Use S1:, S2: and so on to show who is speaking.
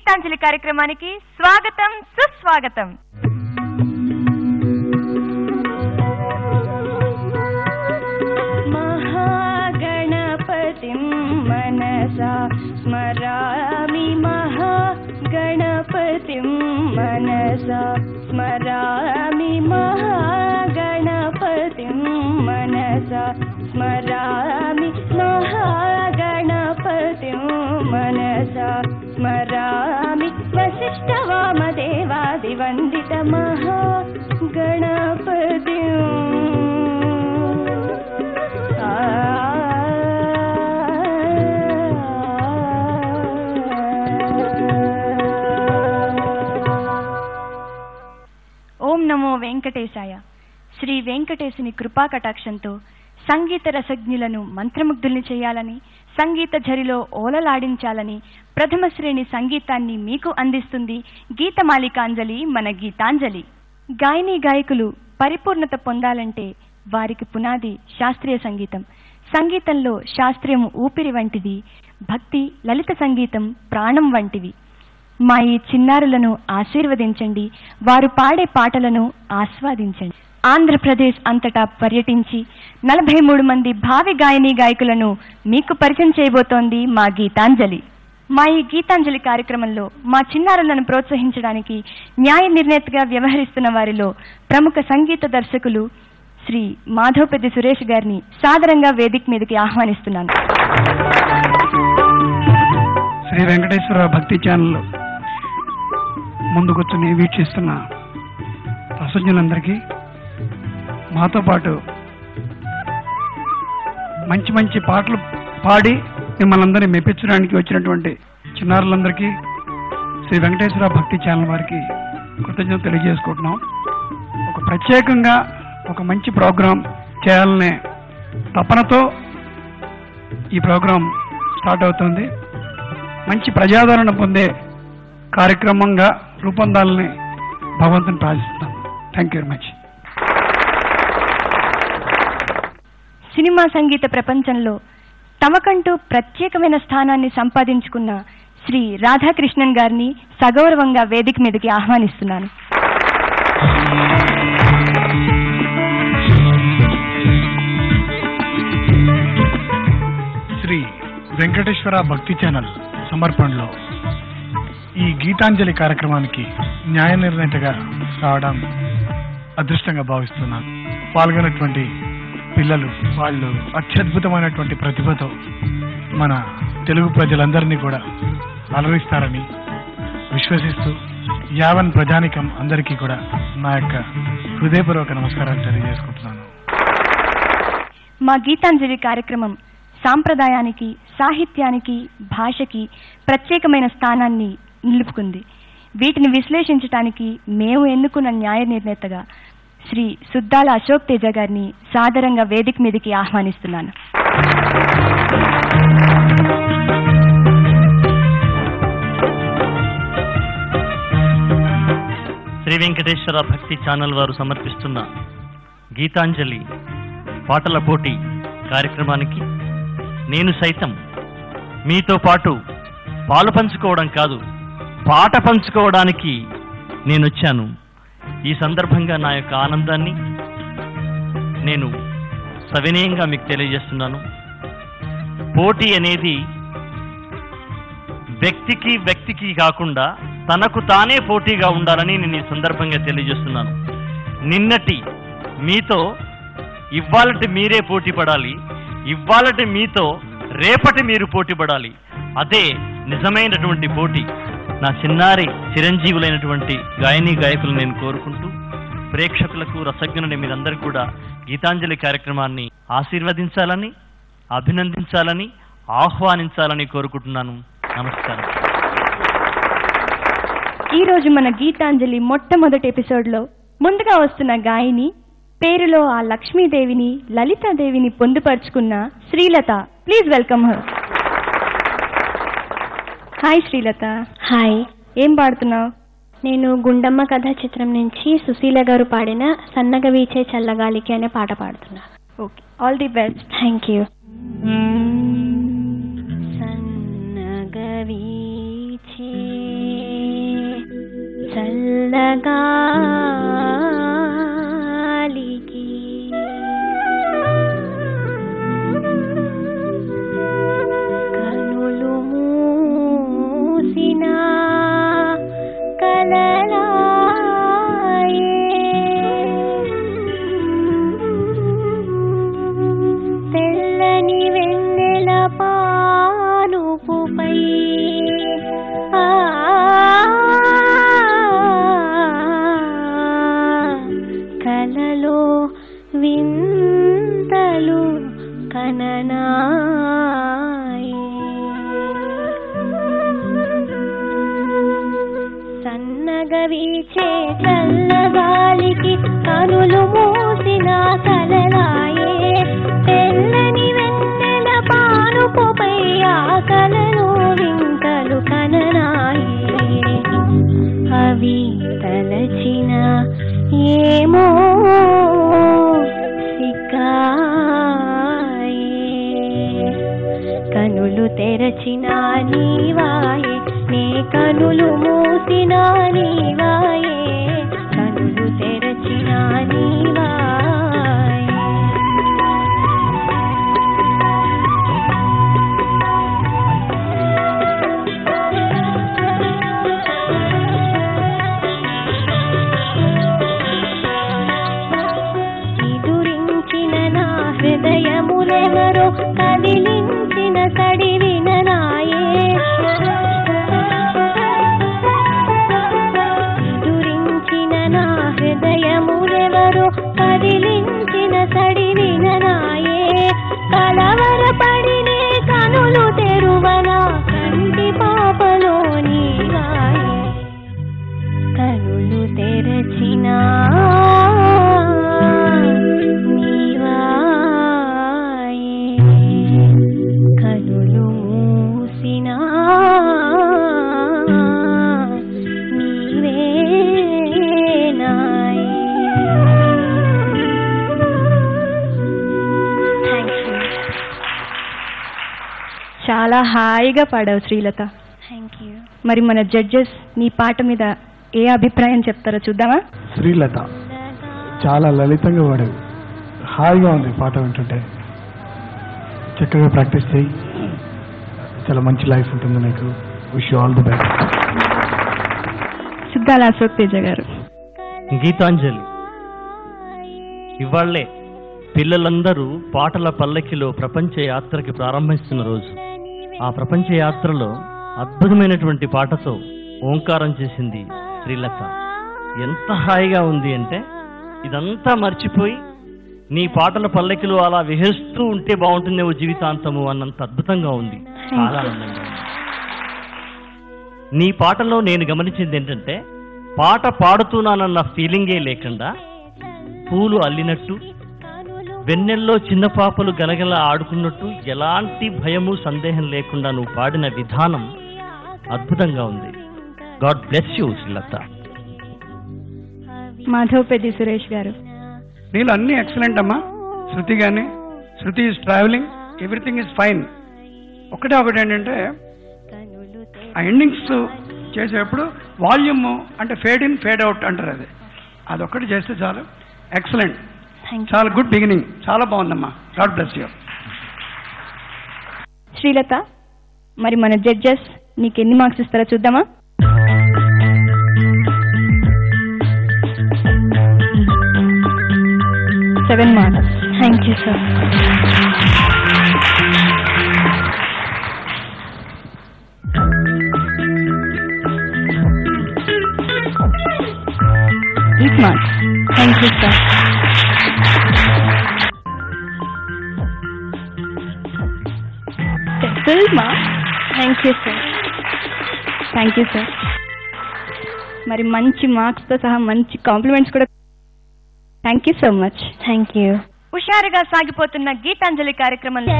S1: గీతాంజలి కార్యక్రమానికి స్వాగతం సుస్వాగతం.
S2: మహాగణపతిం మనసా స్మరామి, మహాగణపతిం మనసా స్మరామి, మహాగణపతిం మనసా స్మరామి, మహాగణపతిం మనసా స్మరామి, వశిష్ఠవామదేవాదివందిత మహాగణపతిం.
S1: ఓం నమో వెంకటేశాయ. శ్రీ వెంకటేశుని కృపా కటాక్షంతో సంగీత రసజ్ఞులను మంత్రముగ్ధుల్ని చేయాలని, సంగీత ఝరిలో ఓలలాడించాలని ప్రథమ శ్రేణి సంగీతాన్ని మీకు అందిస్తుంది గీతమాలికాంజలి, మన గీతాంజలి. గాయని గాయకులు పరిపూర్ణత పొందాలంటే వారికి పునాది శాస్త్రీయ సంగీతం. సంగీతంలో శాస్త్రీయం ఊపిరి వంటిది, భక్తి లలిత సంగీతం ప్రాణం వంటివి. మా ఈ చిన్నారులను ఆశీర్వదించండి, వారు పాడే పాటలను ఆస్వాదించండి. ఆంధ్రప్రదేశ్ అంతటా పర్యటించి 43 మంది భావి గాయని గాయకులను మీకు పరిచయం చేయబోతోంది మా గీతాంజలి. మా ఈ గీతాంజలి కార్యక్రమంలో మా చిన్నారులను ప్రోత్సహించడానికి న్యాయ నిర్ణేతగా వ్యవహరిస్తున్న వారిలో ప్రముఖ సంగీత దర్శకులు శ్రీ మాధవపెద్ది సురేష్ గారిని సాదరంగా వేదిక మీదకి ఆహ్వానిస్తున్నాను.
S3: శ్రీ వెంకటేశ్వర భక్తి ఛానల్ ముందు కూర్చొని వీక్షిస్తున్న రసజ్ఞులందరికీ, మాతో పాటు మంచి మంచి పాటలు పాడి మిమ్మల్ని అందరినీ మెప్పించడానికి వచ్చినటువంటి చిన్నారులందరికీ శ్రీ వెంకటేశ్వర భక్తి ఛానల్ వారికి కృతజ్ఞతలు తెలియజేసుకుంటున్నాం. ఒక ప్రత్యేకంగా ఒక మంచి ప్రోగ్రాం చేయాలనే తపనతో ఈ ప్రోగ్రాం స్టార్ట్ అవుతుంది. మంచి ప్రజాదరణ పొందే కార్యక్రమంగా రూపొందాలని భగవంతుని ప్రార్థిస్తున్నాం. Thank you very much.
S1: సినిమా సంగీత ప్రపంచంలో తమకంటూ ప్రత్యేకమైన స్థానాన్ని సంపాదించుకున్న శ్రీ రాధాకృష్ణన్ గారిని సగౌరవంగా వేదిక మీదకి ఆహ్వానిస్తున్నాను.
S4: శ్రీ వెంకటేశ్వర భక్తి ఛానల్ సమర్పణలో ఈ గీతాంజలి కార్యక్రమానికి న్యాయ నిర్ణేతగా రావడం అదృష్టంగా భావిస్తున్నాను. పాల్గొన్నటువంటి పిల్లలు వాళ్ళు అత్యద్భుతమైనటువంటి ప్రతిభతో మన తెలుగు ప్రజలందరినీ కూడా అలరిస్తారని విశ్వసిస్తూ యావన్ ప్రజానికం అందరికీ కూడా నా యొక్క హృదయపూర్వక నమస్కారాలు తెలియజేసుకుంటున్నాను.
S1: మా గీతాంజలి కార్యక్రమం సాంప్రదాయానికి, సాహిత్యానికి, భాషకి ప్రత్యేకమైన స్థానాన్ని నిలుపుకుంది. వీటిని విశ్లేషించడానికి మేము ఎన్నుకున్న న్యాయ నిర్ణేతగా శ్రీ సుద్దాల అశోక్ తేజ గారిని సాదరంగా వేదిక మీదకి ఆహ్వానిస్తున్నాను.
S5: శ్రీ వెంకటేశ్వర భక్తి ఛానల్ వారు సమర్పిస్తున్న గీతాంజలి పాటల పోటీ కార్యక్రమానికి నేను సైతం మీతో పాటు పాలు పంచుకోవడం కాదు, పాట పంచుకోవడానికి నేను వచ్చాను. ఈ సందర్భంగా నా యొక్క ఆనందాన్ని నేను సవినయంగా మీకు తెలియజేస్తున్నాను. పోటీ అనేది వ్యక్తికి కాకుండా తనకు తానే పోటీగా ఉండాలని నేను ఈ సందర్భంగా తెలియజేస్తున్నాను. నిన్నటి మీతో ఇవ్వాలంటే మీరే పోటీ పడాలి, ఇవ్వాలంటే మీతో రేపటి మీరు పోటీ పడాలి. అదే నిజమైనటువంటి పోటీ. నా చిన్నారి చిరంజీవులైనటువంటి గాయని గాయకులు నేను కోరుకుంటూ ప్రేక్షకులకు, రసజ్ఞులని మీరందరూ కూడా గీతాంజలి కార్యక్రమాన్ని ఆశీర్వదించాలని, అభినందించాలని, ఆహ్వానించాలని కోరుకుంటున్నాను. నమస్కారం.
S1: ఈరోజు మన గీతాంజలి మొట్టమొదటి ఎపిసోడ్లో ముందుగా వస్తున్న గాయని, పేరులో ఆ లక్ష్మీదేవిని, లలితాదేవిని పొందుపరుచుకున్న Srilatha. Please welcome her. Hi Srilatha.
S6: Hi.
S1: ఏం పాడుతున్నావు?
S6: నేను గుండమ్మ కథ చిత్రం నుంచి సుశీల గారు పాడిన సన్నగ వీచే చల్లగాలికి అనే పాట పాడుతున్నాను.
S1: Okay, all the best.
S6: Thank you.
S2: సన్నగ వీచే
S6: చల్లగాలికి కనులు మూసిన కలలాయే తెల్లని వెన్నెల పానుపుపై కలలో వింతలు కననాయే సన్నగా వీచే చల్లగాలికి కనులు మూసిన కలలాయే తెల్లని వెన్నెల పానుపుపై ఆ కలలో వింతలు కననాయే అవి తలచిన ఏమో సిగ్గాయే కనులు తెరచిన నీవాయే నే కనులు మూసిన నీవాయే కనులు తెరచిన నీవాయే ఎదురించిన నా హృదయములెవరో కదిలించిన సడివిన నాయే ఎదురించిన నా హృదయములెవరో కదిలించిన సడివిన నాయే కలవరపడినే కనులు తెరువనా కంటి పాపలో నీవాయే కనులు తెరచినా కనులు మూసినా నీవే నాయే
S1: చాలా హాయిగా పాడావు శ్రీలత.
S6: Thank you.
S1: మరి మన జడ్జెస్ నీ పాట మీద ఏ అభిప్రాయం చెప్తారో చూద్దామా?
S4: శ్రీలత చాలా లలితంగా పాడావు, హాయిగా ఉంది పాట వింటుంటే. చక్కగా ప్రాక్టీస్ చేయి, చాలా మంచి లైఫ్ ఉంటుంది నీకు. Wish you all the best.
S1: Siddala Ashok Teja garu.
S5: Geethanjali, ఇవాళ్లే పిల్లలందరూ పాటల పల్లకిలో ప్రపంచ యాత్రకి ప్రారంభిస్తున్న రోజు. ఆ ప్రపంచ యాత్రలో అద్భుతమైనటువంటి పాటతో ఓంకారం చేసింది శ్రీలత. ఎంత హాయిగా ఉంది అంటే ఇదంతా మర్చిపోయి నీ పాటల పల్లకిలో అలా విహరిస్తూ ఉంటే బాగుంటుందేమో జీవితాంతము అన్నంత అద్భుతంగా ఉంది. చాలా ఆనందంగా ఉంది. నీ పాటలో నేను గమనించింది ఏంటంటే పాట పాడుతున్నానన్న ఫీలింగే లేకుండా పూలు అల్లినట్టు, వెన్నెల్లో చిన్న పాపలు గలగల ఆడుకున్నట్టు, ఎలాంటి భయము సందేహం లేకుండా నువ్వు పాడిన విధానం అద్భుతంగా ఉంది. God bless you Srilatha.
S1: Madhav Peddi Suresh garu.
S3: నీళ్ళు అన్నీ ఎక్సలెంట్ అమ్మా. శృతి కానీ, shruti is travelling, everything is fine. ఒకటి ఏంటంటే ఆ ఎండింగ్స్ చేసేటప్పుడు వాల్యూమ్ అంటే ఫేడ్ ఇన్ ఫేడ్ అవుట్ అంటారు, అదొక్కటి చేస్తే చాలు. ఎక్సలెంట్, చాలా గుడ్ బిగినింగ్, చాలా బాగుందమ్మా. God bless you.
S1: శ్రీలత, మరి మన జడ్జెస్ నీకు ఎన్ని మార్క్స్ ఇస్తారో చూద్దామా? Seven marks.
S6: Thank you sir.
S1: Eight marks.
S6: Thank you sir.
S1: Full marks.
S6: Thank you sir.
S1: Thank you sir. మరి మంచి మార్క్స్తో సహా మంచి కాంప్లిమెంట్స్ కూడా. Thank you so much.
S6: Thank you.
S1: హుషారుగా సాగిపోతున్న గీతాంజలి కార్యక్రమంలో